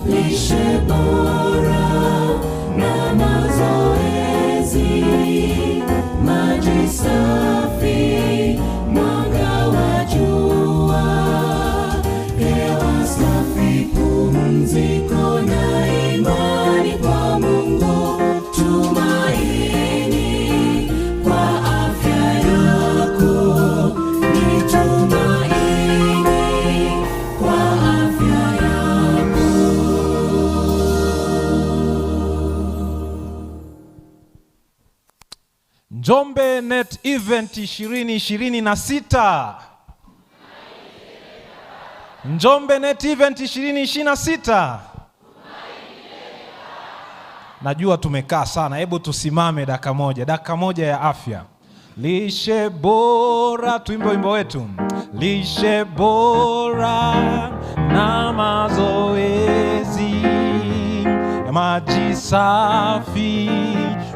lishe bora na mazoezi, maji safi, mwanga wa jua, hewa safi, pumziko na imani kwa Mungu, tumaini kwa afya yako, ni tumaini kwa afya yako. Njombe Net Event 2026. Njombe Net Event 2026. Najua tumekaa sana, hebu tusimame dakika moja ya afya. Lishe bora, tuimbe wimbo wetu. Lishe bora na mazoezi, maji safi,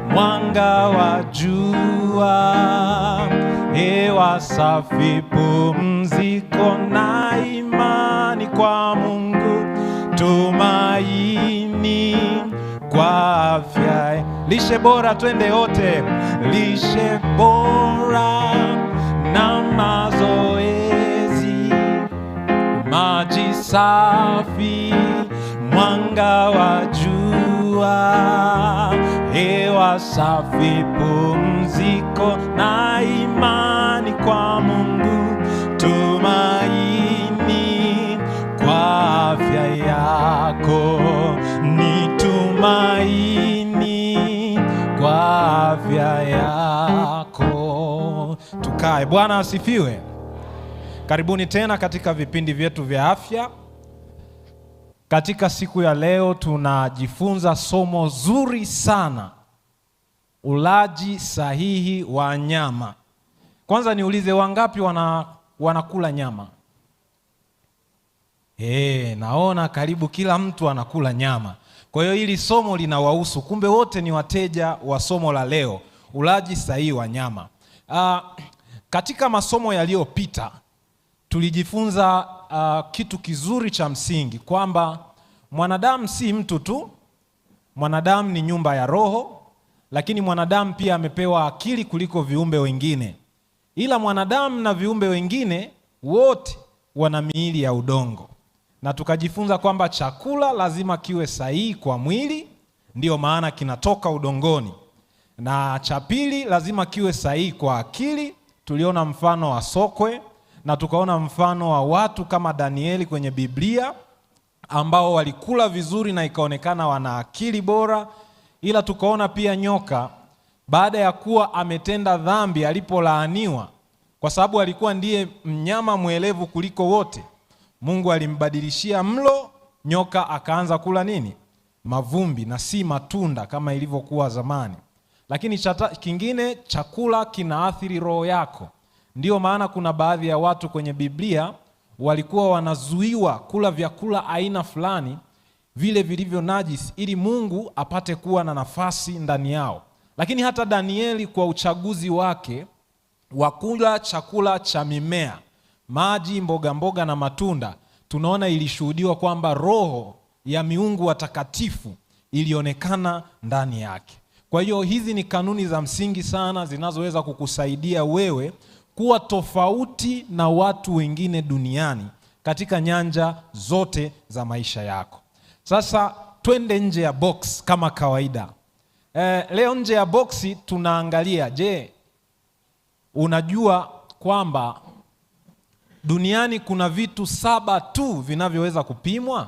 mwanga wa jua, hewa safi, pumziko na imani kwa Mungu, tumaini kwa afya. Lishe bora, twende wote. Lishe bora na mazoezi, maji safi, mwanga wa jua, hewa safi, pumziko na imani kwa Mungu, tumaini kwa afya yako, ni tumaini kwa afya yako. Tukae. Bwana asifiwe. Karibuni tena katika vipindi vyetu vya afya. Katika siku ya leo tunajifunza somo zuri sana, ulaji sahihi wa nyama. Kwanza niulize, wangapi wanakula nyama? Naona karibu kila mtu anakula nyama. Kwa hiyo hili somo linawahusu. Kumbe wote ni wateja wa somo la leo, ulaji sahihi wa nyama. Katika masomo yaliyopita tulijifunza kitu kizuri cha msingi, kwamba mwanadamu si mtu tu, mwanadamu ni nyumba ya roho, lakini mwanadamu pia amepewa akili kuliko viumbe wengine. Ila mwanadamu na viumbe wengine wote wana miili ya udongo. Na tukajifunza kwamba chakula lazima kiwe sahihi kwa mwili, ndiyo maana kinatoka udongoni. Na cha pili, lazima kiwe sahihi kwa akili. Tuliona mfano wa sokwe, na tukaona mfano wa watu kama Danieli kwenye Biblia ambao walikula vizuri na ikaonekana wana akili bora. Ila tukaona pia nyoka, baada ya kuwa ametenda dhambi, alipolaaniwa, kwa sababu alikuwa ndiye mnyama mwelevu kuliko wote, Mungu alimbadilishia mlo, nyoka akaanza kula nini? Mavumbi na si matunda kama ilivyokuwa zamani. Lakini kingine, chakula kinaathiri roho yako. Ndiyo maana kuna baadhi ya watu kwenye Biblia walikuwa wanazuiwa kula vyakula aina fulani vile vilivyo najisi, ili Mungu apate kuwa na nafasi ndani yao. Lakini hata Danieli kwa uchaguzi wake wa kula chakula cha mimea, maji, mboga na matunda, tunaona ilishuhudiwa kwamba roho ya miungu watakatifu ilionekana ndani yake. Kwa hiyo hizi ni kanuni za msingi sana zinazoweza kukusaidia wewe kuwa tofauti na watu wengine duniani katika nyanja zote za maisha yako. Sasa twende nje ya box kama kawaida. Leo nje ya boksi tunaangalia, je, unajua kwamba duniani kuna vitu 7 tu vinavyoweza kupimwa?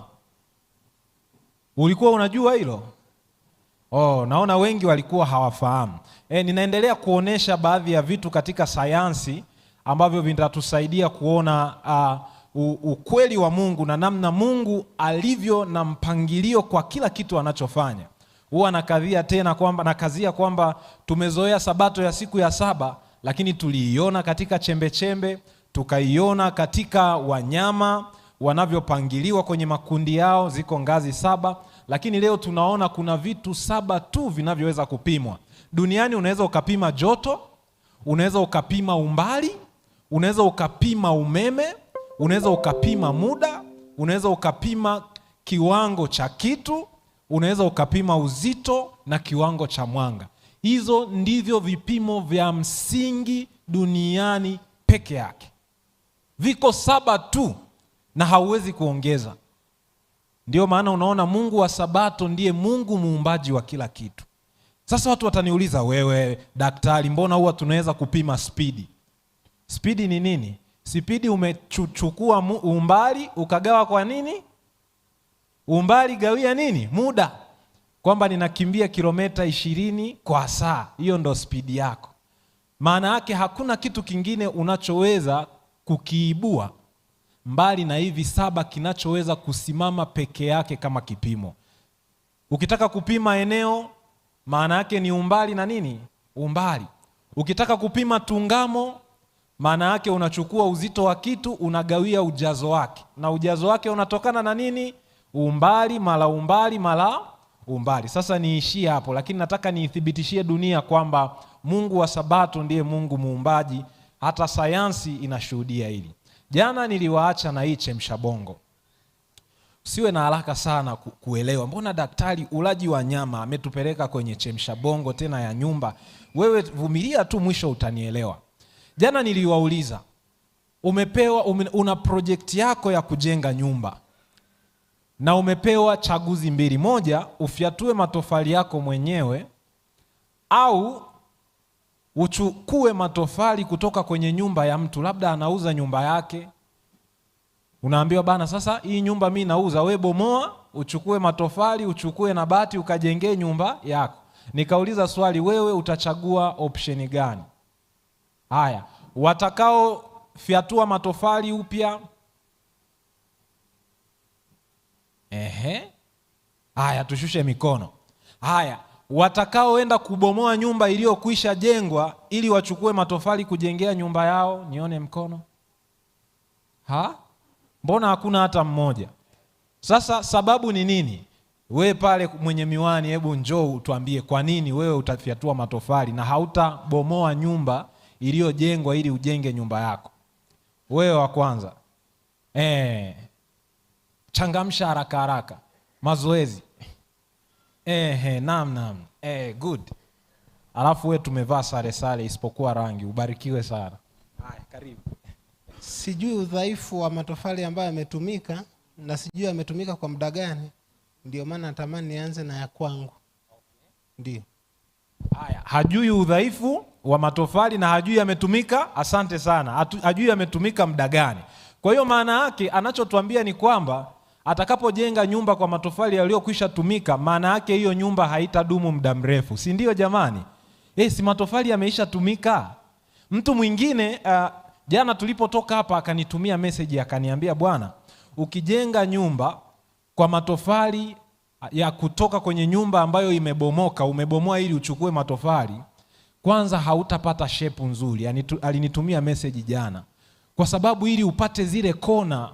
Ulikuwa unajua hilo? Naona wengi walikuwa hawafahamu. Ninaendelea kuonesha baadhi ya vitu katika sayansi ambavyo vitatusaidia kuona ukweli wa Mungu na namna Mungu alivyo na mpangilio kwa kila kitu anachofanya. Huwa nakazia kwamba tumezoea sabato ya siku ya 7, lakini tuliiona katika chembe, tukaiona katika wanyama wanavyopangiliwa kwenye makundi yao, ziko ngazi 7. Lakini leo tunaona kuna vitu 7 tu vinavyoweza kupimwa. Duniani unaweza ukapima joto, unaweza ukapima umbali, unaweza ukapima umeme, unaweza ukapima muda, unaweza ukapima kiwango cha kitu, unaweza ukapima uzito na kiwango cha mwanga. Hizo ndivyo vipimo vya msingi duniani peke yake. Viko 7 tu na hauwezi kuongeza. Ndio maana unaona Mungu wa Sabato ndiye Mungu muumbaji wa kila kitu. Sasa watu wataniuliza, wewe daktari, mbona huwa tunaweza kupima spidi? Spidi ni nini? Spidi umechukua umbali ukagawa kwa nini? Umbali gawia nini? Muda. Kwamba ninakimbia kilomita 20 kwa saa. Hiyo ndo spidi yako. Maana yake hakuna kitu kingine unachoweza kukiibua mbali na hivi 7 kinachoweza kusimama peke yake kama kipimo. Ukitaka kupima eneo, maana yake ni umbali na nini? Umbali. Ukitaka kupima tungamo, maana yake unachukua uzito wa kitu unagawia ujazo wake. Na ujazo wake unatokana na nini? Umbali mara umbali mara umbali. Sasa niishie hapo, lakini nataka niithibitishie dunia kwamba Mungu wa Sabato ndiye Mungu muumbaji. Hata sayansi inashuhudia hili. Jana niliwaacha na hii chemsha bongo. Usiwe na haraka sana kuelewa. Mbona daktari ulaji wa nyama ametupeleka kwenye chemsha bongo tena ya nyumba? Wewe vumilia tu, mwisho utanielewa. Jana niliwauliza, una project yako ya kujenga nyumba na umepewa chaguzi mbili. Moja, ufyatue matofali yako mwenyewe au uchukue matofali kutoka kwenye nyumba ya mtu, labda anauza nyumba yake. Unaambiwa bana, sasa hii nyumba mimi nauza, wewe bomoa, uchukue matofali, uchukue na bati ukajengee nyumba yako. Nikauliza swali, wewe utachagua option gani? Haya, watakao fyatua matofali upya. Haya, tushushe mikono. Haya, watakaoenda kubomoa nyumba iliyokwisha jengwa ili wachukue matofali kujengea nyumba yao, nione mkono. Mbona hakuna hata mmoja? Sasa sababu ni nini? Wewe pale mwenye miwani, hebu njoo utuambie kwa nini wewe utafyatua matofali na hautabomoa nyumba iliyojengwa ili ujenge nyumba yako? Wewe wa kwanza. Changamsha haraka haraka. Mazoezi. Naam. Good. Alafu wewe tumevaa sare isipokuwa rangi. Ubarikiwe sana. Haya, karibu. Sijui udhaifu wa matofali ambayo yametumika na sijui yametumika kwa muda gani. Ndio maana natamani nianze na ya kwangu. Ndio. Haya, hajui udhaifu wa matofali na hajui yametumika. Asante sana. Hajui yametumika muda gani. Kwa hiyo maana yake anachotuambia ni kwamba atakapojenga nyumba kwa matofali yaliyokwisha tumika, maana yake hiyo nyumba haitadumu muda mrefu. Si ndio jamani? Si matofali yameisha tumika. Mtu mwingine jana tulipotoka hapa akanitumia message akaniambia, bwana, ukijenga nyumba kwa matofali ya kutoka kwenye nyumba ambayo imebomoka, umebomoa ili uchukue matofali, kwanza hautapata shape nzuri. Yani alinitumia message jana. Kwa sababu ili upate zile kona,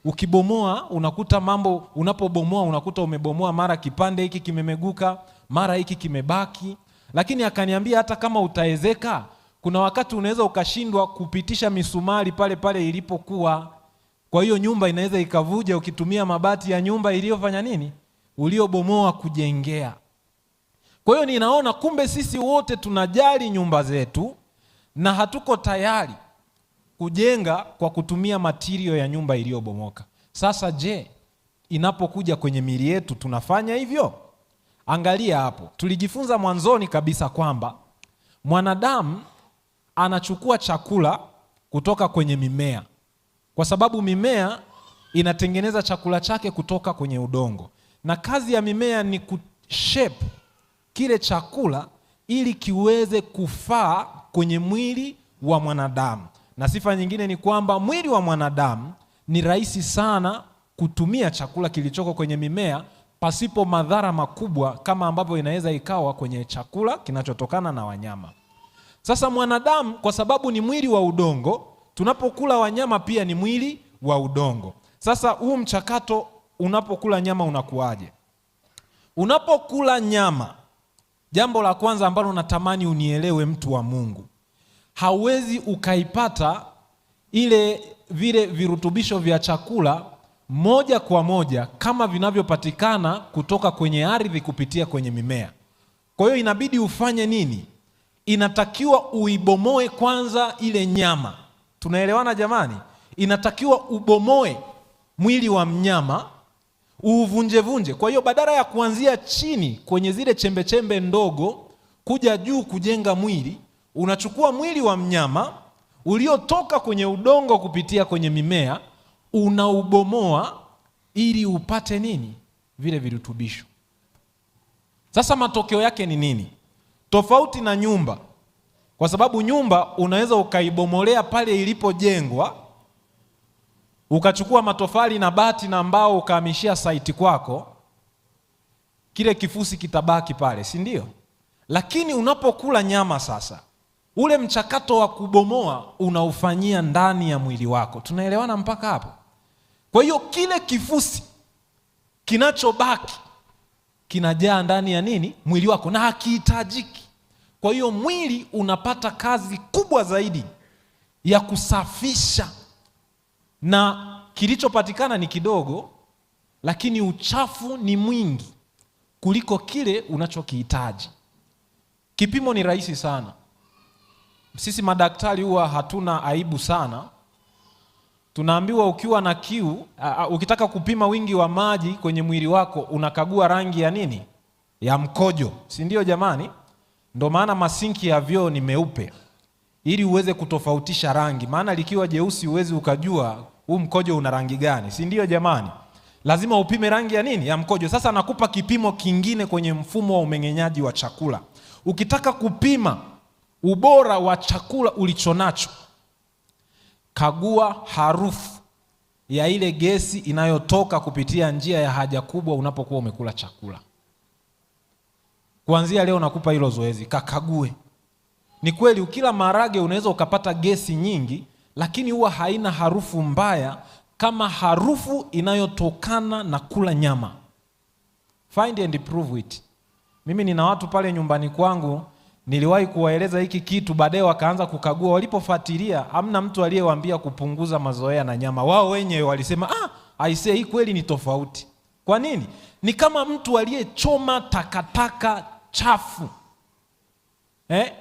ukibomoa unakuta mambo, unapobomoa unakuta umebomoa mara kipande hiki kimemeguka, mara hiki kimebaki. Lakini akaniambia hata kama utaezeka, kuna wakati unaweza ukashindwa kupitisha misumari pale ilipokuwa. Kwa hiyo nyumba inaweza ikavuja ukitumia mabati ya nyumba iliyofanya nini? Uliobomoa kujengea. Kwa hiyo ninaona kumbe sisi wote tunajali nyumba zetu na hatuko tayari kujenga kwa kutumia material ya nyumba iliyobomoka. Sasa je, inapokuja kwenye miili yetu tunafanya hivyo? Angalia hapo. Tulijifunza mwanzoni kabisa kwamba mwanadamu anachukua chakula kutoka kwenye mimea, kwa sababu mimea inatengeneza chakula chake kutoka kwenye udongo, na kazi ya mimea ni kushape kile chakula ili kiweze kufaa kwenye mwili wa mwanadamu. Na sifa nyingine ni kwamba mwili wa mwanadamu ni rahisi sana kutumia chakula kilichoko kwenye mimea pasipo madhara makubwa kama ambavyo inaweza ikawa kwenye chakula kinachotokana na wanyama. Sasa mwanadamu kwa sababu ni mwili wa udongo, tunapokula wanyama pia ni mwili wa udongo. Sasa huu mchakato unapokula nyama unakuaje? Unapokula nyama, jambo la kwanza ambalo natamani unielewe, mtu wa Mungu, hauwezi ukaipata vile virutubisho vya chakula moja kwa moja kama vinavyopatikana kutoka kwenye ardhi kupitia kwenye mimea. Kwa hiyo inabidi ufanye nini? Inatakiwa uibomoe kwanza ile nyama. Tunaelewana jamani? Inatakiwa ubomoe mwili wa mnyama, uuvunjevunje. Kwa hiyo badala ya kuanzia chini kwenye zile chembechembe ndogo kuja juu kujenga mwili, unachukua mwili wa mnyama uliotoka kwenye udongo kupitia kwenye mimea, unaubomoa ili upate nini? Vile virutubisho. Sasa matokeo yake ni nini? Tofauti na nyumba, kwa sababu nyumba unaweza ukaibomolea pale ilipojengwa, ukachukua matofali na bati na mbao ukahamishia saiti kwako, kile kifusi kitabaki pale, si ndio? Lakini unapokula nyama sasa, ule mchakato wa kubomoa unaufanyia ndani ya mwili wako. Tunaelewana mpaka hapo? Kwa hiyo kile kifusi kinachobaki kinajaa ndani ya nini? Mwili wako, na hakihitajiki. Kwa hiyo mwili unapata kazi kubwa zaidi ya kusafisha, na kilichopatikana ni kidogo, lakini uchafu ni mwingi kuliko kile unachokihitaji. Kipimo ni rahisi sana. Sisi madaktari huwa hatuna aibu sana. Tunaambiwa ukiwa na kiu, ukitaka kupima wingi wa maji kwenye mwili wako, unakagua rangi ya nini? Ya mkojo, si ndio jamani? Ndio maana masinki ya vyoo ni meupe, ili uweze kutofautisha rangi. Maana likiwa jeusi uwezi ukajua huu mkojo una rangi gani, si ndio jamani? Lazima upime rangi ya nini? Ya mkojo. Sasa nakupa kipimo kingine kwenye mfumo wa umeng'enyaji wa chakula. Ukitaka kupima ubora wa chakula ulichonacho, kagua harufu ya ile gesi inayotoka kupitia njia ya haja kubwa unapokuwa umekula chakula. Kuanzia leo nakupa hilo zoezi, kakague. Ni kweli ukila maharage unaweza ukapata gesi nyingi, lakini huwa haina harufu mbaya kama harufu inayotokana na kula nyama. Find and prove it. Mimi nina watu pale nyumbani kwangu niliwahi kuwaeleza hiki kitu, baadaye wakaanza kukagua. Walipofuatilia, hamna mtu aliyewaambia kupunguza mazoea na nyama. Wao wenyewe walisema, aisee, hii kweli ni tofauti. Kwa nini? Ni kama mtu aliyechoma takataka chafu.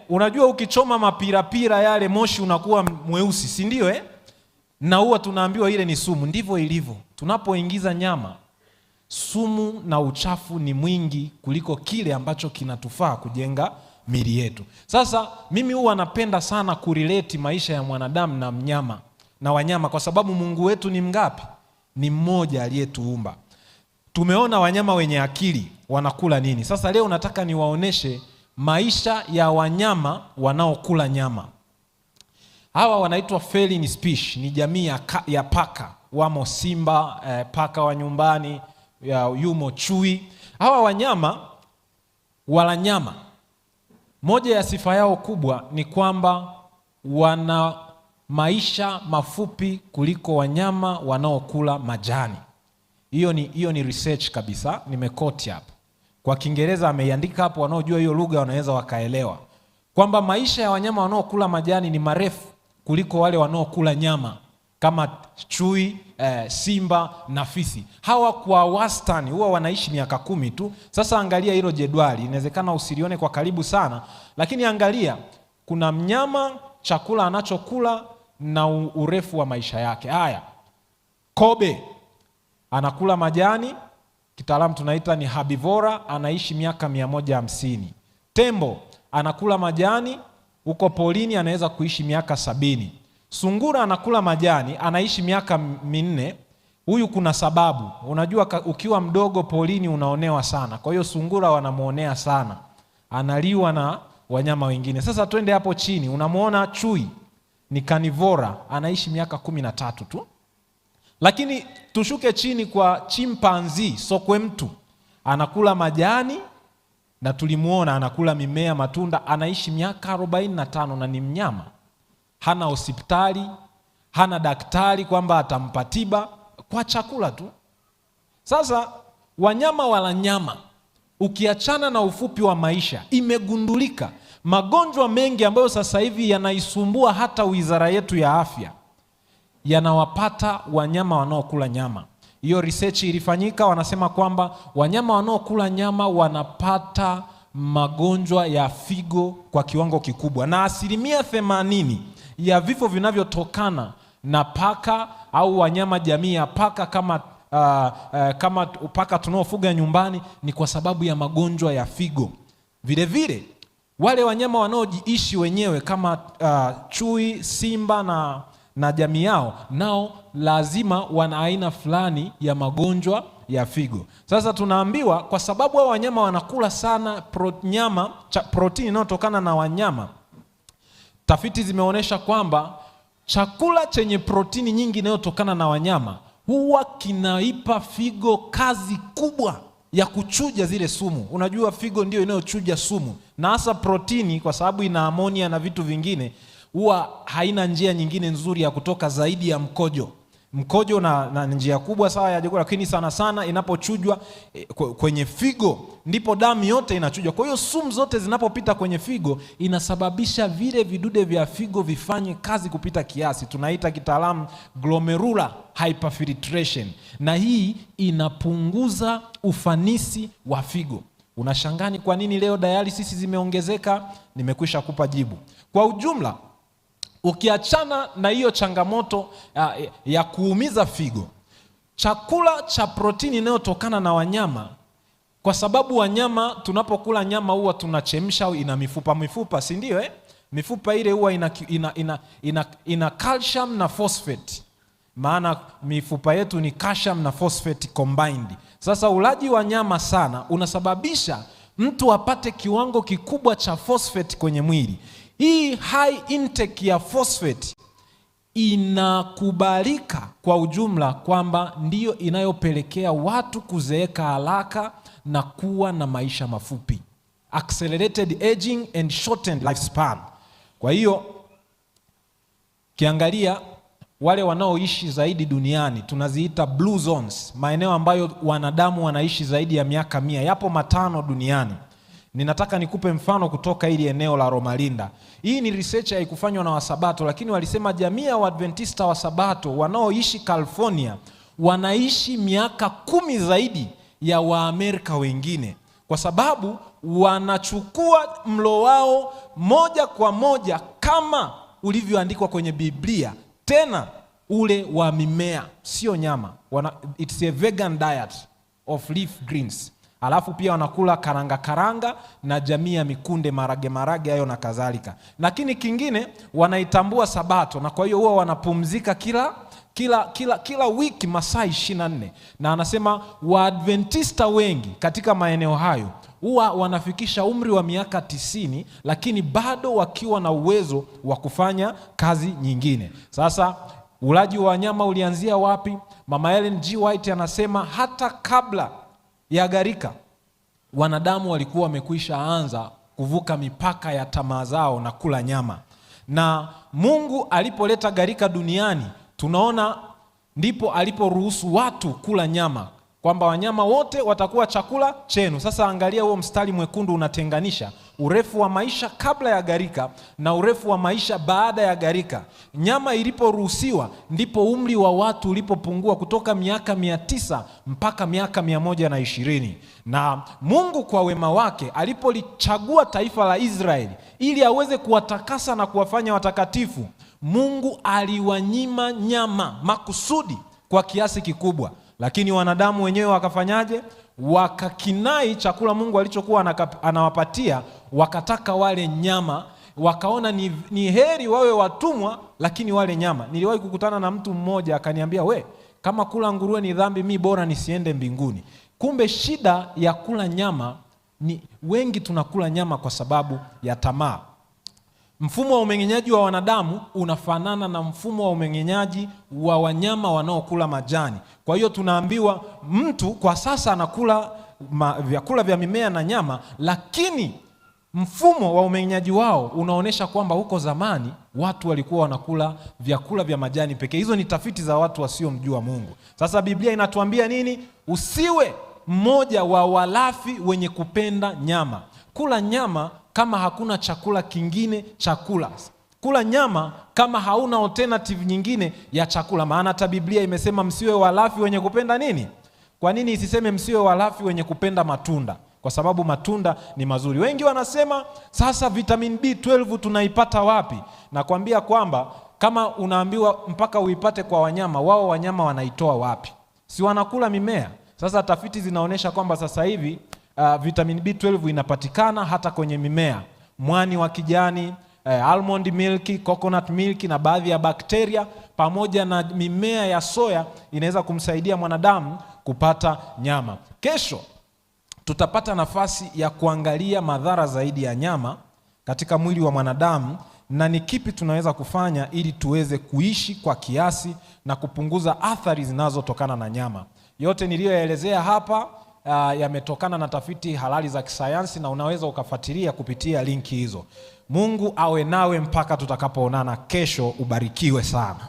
Unajua ukichoma mapirapira yale moshi unakuwa mweusi, si ndio? Na huwa tunaambiwa ile ni sumu. Ndivyo ilivyo. Tunapoingiza nyama, sumu na uchafu ni mwingi kuliko kile ambacho kinatufaa kujenga miili yetu. Sasa mimi huwa napenda sana kurelate maisha ya mwanadamu na mnyama na wanyama, kwa sababu Mungu wetu ni mngapi? Ni mmoja aliyetuumba. Tumeona wanyama wenye akili wanakula nini. Sasa leo nataka niwaoneshe maisha ya wanyama wanaokula nyama. Hawa wanaitwa feline species, ni jamii ya paka. Wamo simba, paka wa nyumbani, yumo chui. Hawa wanyama wala nyama. Moja ya sifa yao kubwa ni kwamba wana maisha mafupi kuliko wanyama wanaokula majani. Hiyo ni research kabisa, nimekoti hapo. Kwa Kiingereza ameiandika hapo, wanaojua hiyo lugha wanaweza wakaelewa kwamba maisha ya wanyama wanaokula majani ni marefu kuliko wale wanaokula nyama kama chui, simba na fisi. Hawa kwa wastani huwa wanaishi miaka 10 tu. Sasa angalia hilo jedwali, inawezekana usilione kwa karibu sana, lakini angalia kuna mnyama, chakula anachokula na urefu wa maisha yake. Haya, kobe anakula majani, kitaalamu tunaita ni herbivora, anaishi miaka 150. Tembo anakula majani, uko polini anaweza kuishi miaka 70. Sungura anakula majani, anaishi miaka 4. Huyu kuna sababu. Unajua ukiwa mdogo polini unaonewa sana. Kwa hiyo sungura wanamuonea sana, analiwa na wanyama wengine. Sasa twende hapo chini, unamuona chui ni carnivora, anaishi miaka 13 tu. Lakini tushuke chini kwa chimpanzee, sokwe mtu, anakula majani na tulimuona anakula mimea, matunda, anaishi miaka 45 na ni mnyama. Hana hospitali, hana daktari kwamba atampa tiba, kwa chakula tu. Sasa wanyama wala nyama, ukiachana na ufupi wa maisha, imegundulika magonjwa mengi ambayo sasa hivi yanaisumbua hata wizara yetu ya afya yanawapata wanyama wanaokula nyama. Hiyo research ilifanyika, wanasema kwamba wanyama wanaokula nyama wanapata magonjwa ya figo kwa kiwango kikubwa, na 80% ya vifo vinavyotokana na paka au wanyama jamii ya paka kama paka tunaofuga nyumbani ni kwa sababu ya magonjwa ya figo. Vile vile wale wanyama wanaojiishi wenyewe kama chui, simba na jamii yao, nao lazima wana aina fulani ya magonjwa ya figo. Sasa tunaambiwa kwa sababu hao wanyama wanakula sana protini inayotokana na wanyama, tafiti zimeonyesha kwamba chakula chenye protini nyingi inayotokana na wanyama huwa kinaipa figo kazi kubwa ya kuchuja zile sumu. Unajua figo ndio inayochuja sumu, na hasa protini, kwa sababu ina amonia na vitu vingine, huwa haina njia nyingine nzuri ya kutoka zaidi ya mkojo. Mkojo na njia kubwa sawa ya chakula, lakini sana sana inapochujwa kwenye figo ndipo damu yote inachujwa. Kwa hiyo sumu zote zinapopita kwenye figo inasababisha vile vidude vya figo vifanye kazi kupita kiasi. Tunaita kitaalamu glomerular hyperfiltration, na hii inapunguza ufanisi wa figo. Unashangani kwa nini leo dialysis zimeongezeka? Nimekwisha kupa jibu. Kwa ujumla, ukiachana na hiyo changamoto ya kuumiza figo, chakula cha protini inayotokana na wanyama, kwa sababu wanyama tunapokula nyama huwa tunachemsha, ina mifupa, si ndio? Mifupa ile huwa ina calcium na phosphate, maana mifupa yetu ni calcium na phosphate combined. Sasa ulaji wa nyama sana unasababisha mtu apate kiwango kikubwa cha phosphate kwenye mwili. Hii high intake ya phosphate inakubalika kwa ujumla kwamba ndiyo inayopelekea watu kuzeeka haraka na kuwa na maisha mafupi, accelerated aging and shortened lifespan. Kwa hiyo kiangalia wale wanaoishi zaidi duniani tunaziita blue zones, maeneo ambayo wanadamu wanaishi zaidi ya miaka 100, yapo 5 duniani. Ninataka nikupe mfano kutoka ili eneo la Romalinda. Hii ni research haikufanywa na Wasabato, lakini walisema jamii ya Waadventista wa Sabato wanaoishi California wanaishi miaka 10 zaidi ya Waamerika wengine, kwa sababu wanachukua mlo wao moja kwa moja kama ulivyoandikwa kwenye Biblia, tena ule wa mimea, sio nyama. It's a vegan diet of leaf greens. Alafu pia wanakula karanga na jamii ya mikunde, marage hayo na kadhalika. Lakini kingine, wanaitambua Sabato, na kwa hiyo huwa wanapumzika kila wiki masaa 24. Na anasema Waadventista wengi katika maeneo hayo huwa wanafikisha umri wa miaka 90, lakini bado wakiwa na uwezo wa kufanya kazi nyingine. Sasa ulaji wa wanyama ulianzia wapi? Mama Ellen G. White anasema hata kabla ya gharika wanadamu walikuwa wamekwisha anza kuvuka mipaka ya tamaa zao na kula nyama. Na Mungu alipoleta gharika duniani, tunaona ndipo aliporuhusu watu kula nyama, kwamba wanyama wote watakuwa chakula chenu. Sasa angalia huo mstari mwekundu unatenganisha urefu wa maisha kabla ya gharika na urefu wa maisha baada ya gharika. Nyama iliporuhusiwa ndipo umri wa watu ulipopungua kutoka miaka 900 mpaka miaka 120. Na Mungu kwa wema wake alipolichagua taifa la Israeli ili aweze kuwatakasa na kuwafanya watakatifu, Mungu aliwanyima nyama makusudi kwa kiasi kikubwa. Lakini wanadamu wenyewe wakafanyaje? Wakakinai chakula Mungu alichokuwa anawapatia, wakataka wale nyama, wakaona ni heri wawe watumwa lakini wale nyama. Niliwahi kukutana na mtu mmoja akaniambia, kama kula nguruwe ni dhambi, mi bora nisiende mbinguni. Kumbe shida ya kula nyama ni wengi tunakula nyama kwa sababu ya tamaa. Mfumo wa umeng'enyaji wa wanadamu unafanana na mfumo wa umeng'enyaji wa wanyama wanaokula majani. Kwa hiyo tunaambiwa mtu kwa sasa anakula vyakula vya mimea na nyama, lakini mfumo wa umeng'enyaji wao unaonesha kwamba huko zamani watu walikuwa wanakula vyakula vya majani pekee. Hizo ni tafiti za watu wasiomjua Mungu. Sasa Biblia inatuambia nini? Usiwe mmoja wa walafi wenye kupenda nyama. Kula nyama kama hakuna chakula kingine chakula. kula nyama kama hauna alternative nyingine ya chakula. Maana hata Biblia imesema msiwe walafi wenye kupenda nini? Kwa nini isiseme msiwe walafi wenye kupenda matunda? Kwa sababu matunda ni mazuri. Wengi wanasema sasa vitamin B12 tunaipata wapi? Nakwambia kwamba kama unaambiwa mpaka uipate kwa wanyama, wao wanyama wanaitoa wapi? Si wanakula mimea? Sasa tafiti zinaonyesha kwamba sasa hivi vitamin B12 inapatikana hata kwenye mimea. Mwani wa kijani, almond milk, coconut milk na baadhi ya bakteria pamoja na mimea ya soya inaweza kumsaidia mwanadamu kupata nyama. Kesho tutapata nafasi ya kuangalia madhara zaidi ya nyama katika mwili wa mwanadamu na ni kipi tunaweza kufanya ili tuweze kuishi kwa kiasi na kupunguza athari zinazotokana na nyama. Yote niliyoyaelezea hapa yametokana na tafiti halali za kisayansi na unaweza ukafuatilia kupitia linki hizo. Mungu awe nawe mpaka tutakapoonana kesho. Ubarikiwe sana.